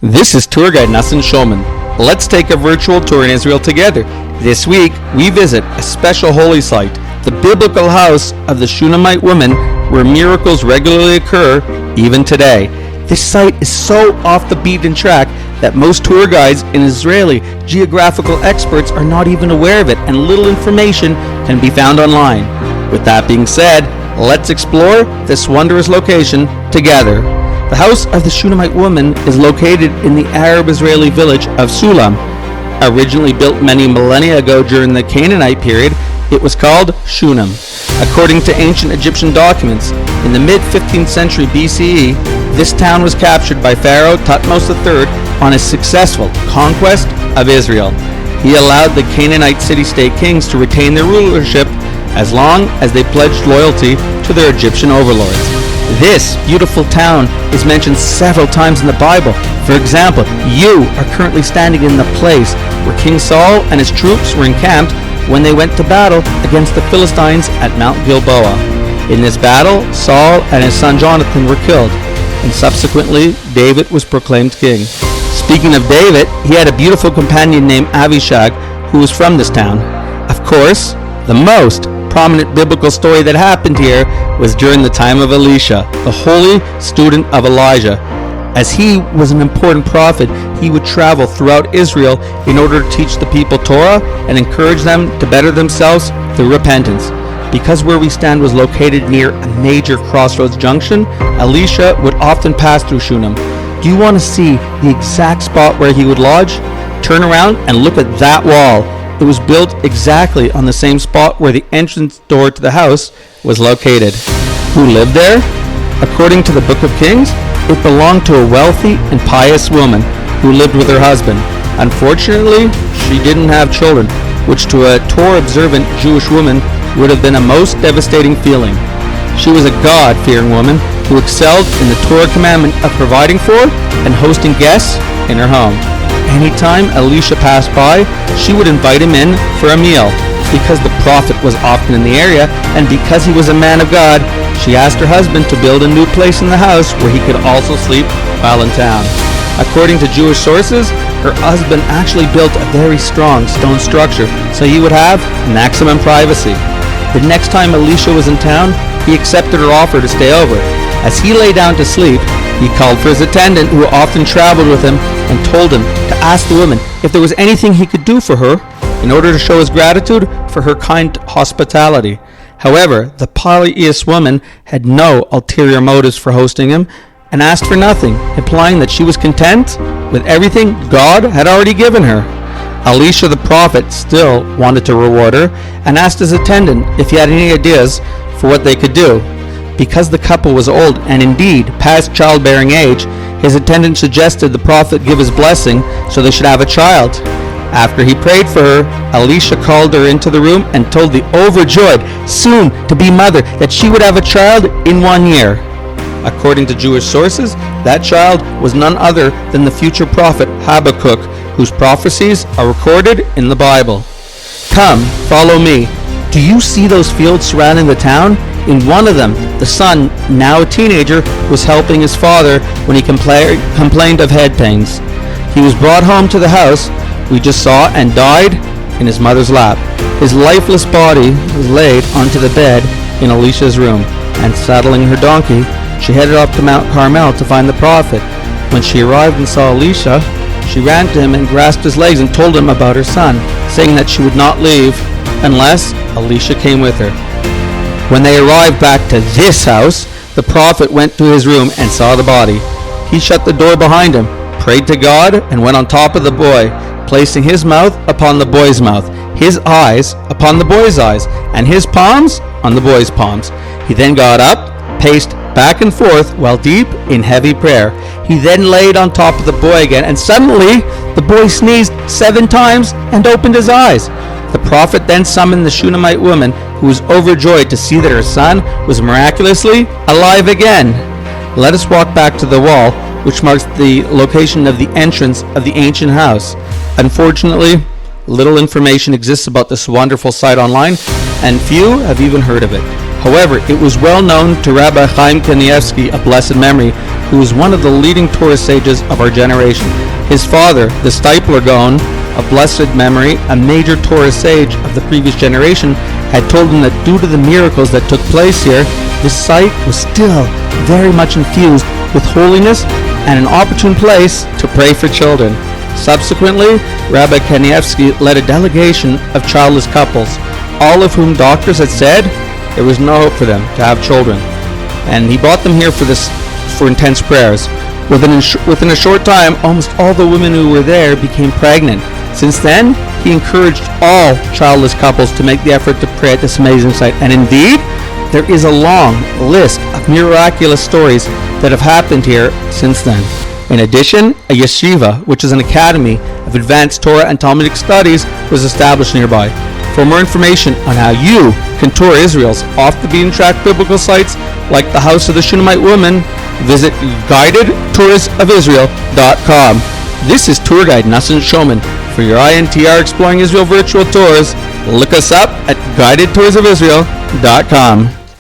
This is tour guide Nosson Shulman. Let's take a virtual tour in Israel together. This week, we visit a special holy site, the biblical house of the Shunamite Woman, where miracles regularly occur even today. This site is so off the beaten track that most tour guides and Israeli geographical experts are not even aware of it, and little information can be found online. With that being said, let's explore this wondrous location together. The house of the Shunamite Woman is located in the Arab-Israeli village of Sulam. Originally built many millennia ago during the Canaanite period, it was called Shunam. According to ancient Egyptian documents, in the mid-15th century BCE, this town was captured by Pharaoh Thutmose III on his successful conquest of Israel. He allowed the Canaanite city-state kings to retain their rulership as long as they pledged loyalty to their Egyptian overlords. This beautiful town is mentioned several times in the Bible. For example, you are currently standing in the place where King Saul and his troops were encamped when they went to battle against the Philistines at Mount Gilboa. In this battle, Saul and his son Jonathan were killed, and subsequently David was proclaimed king. Speaking of David, he had a beautiful companion named Abishag who was from this town. Of course, the most prominent biblical story that happened here was during the time of Elisha, the holy student of Elijah. As he was an important prophet, he would travel throughout Israel in order to teach the people Torah and encourage them to better themselves through repentance. Because where we stand was located near a major crossroads junction, Elisha would often pass through Shunam. Do you want to see the exact spot where he would lodge? Turn around and look at that wall. It was built exactly on the same spot where the entrance door to the house was located. Who lived there? According to the Book of Kings, it belonged to a wealthy and pious woman who lived with her husband. Unfortunately, she didn't have children, which to a Torah-observant Jewish woman would have been a most devastating feeling. She was a God-fearing woman who excelled in the Torah commandment of providing for and hosting guests in her home. Anytime Elisha passed by, she would invite him in for a meal. Because the prophet was often in the area, and because he was a man of God, she asked her husband to build a new place in the house where he could also sleep while in town. According to Jewish sources, her husband actually built a very strong stone structure so he would have maximum privacy. The next time Elisha was in town, he accepted her offer to stay over. As he lay down to sleep, he called for his attendant, who often traveled with him, and told him to ask the woman if there was anything he could do for her in order to show his gratitude for her kind hospitality. However, the polytheist woman had no ulterior motives for hosting him and asked for nothing, implying that she was content with everything God had already given her. Elisha the prophet still wanted to reward her and asked his attendant if he had any ideas for what they could do. Because the couple was old and indeed past childbearing age, his attendant suggested the prophet give his blessing so they should have a child. After he prayed for her, Elisha called her into the room and told the overjoyed, soon-to-be mother that she would have a child in 1 year. According to Jewish sources, that child was none other than the future prophet Habakkuk, whose prophecies are recorded in the Bible. Come, follow me. Do you see those fields surrounding the town? In one of them, the son, now a teenager, was helping his father when he complained of head pains. He was brought home to the house we just saw and died in his mother's lap. His lifeless body was laid onto the bed in Elisha's room, and saddling her donkey, she headed up to Mount Carmel to find the prophet. When she arrived and saw Elisha, she ran to him and grasped his legs and told him about her son, saying that she would not leave unless Elisha came with her. When they arrived back to this house, the prophet went to his room and saw the body. He shut the door behind him, prayed to God, and went on top of the boy, placing his mouth upon the boy's mouth, his eyes upon the boy's eyes, and his palms on the boy's palms. He then got up, paced back and forth while deep in heavy prayer. He then laid on top of the boy again, and suddenly the boy sneezed 7 times and opened his eyes. The prophet then summoned the Shunamite woman, who was overjoyed to see that her son was miraculously alive again. Let us walk back to the wall, which marks the location of the entrance of the ancient house. Unfortunately, little information exists about this wonderful site online, and few have even heard of it. However, it was well known to Rabbi Chaim Kanievsky, of blessed memory, who is one of the leading tourist sages of our generation. His father, the Stipler Gaon, of blessed memory, a major tourist sage of the previous generation, had told him that due to the miracles that took place here, this site was still very much infused with holiness and an opportune place to pray for children. Subsequently, Rabbi Kanievsky led a delegation of childless couples, all of whom doctors had said there was no hope for them to have children. And he brought them here for intense prayers. Within a short time, almost all the women who were there became pregnant. Since then, he encouraged all childless couples to make the effort to pray at this amazing site. And indeed, there is a long list of miraculous stories that have happened here since then. In addition, a yeshiva, which is an academy of advanced Torah and Talmudic studies, was established nearby. For more information on how you can tour Israel's off-the-beaten-track biblical sites like the House of the Shunamite Woman, visit guidedtoursofisrael.com. This is tour guide Nosson Shulman for your INTR Exploring Israel virtual tours. Look us up at guidedtoursofisrael.com.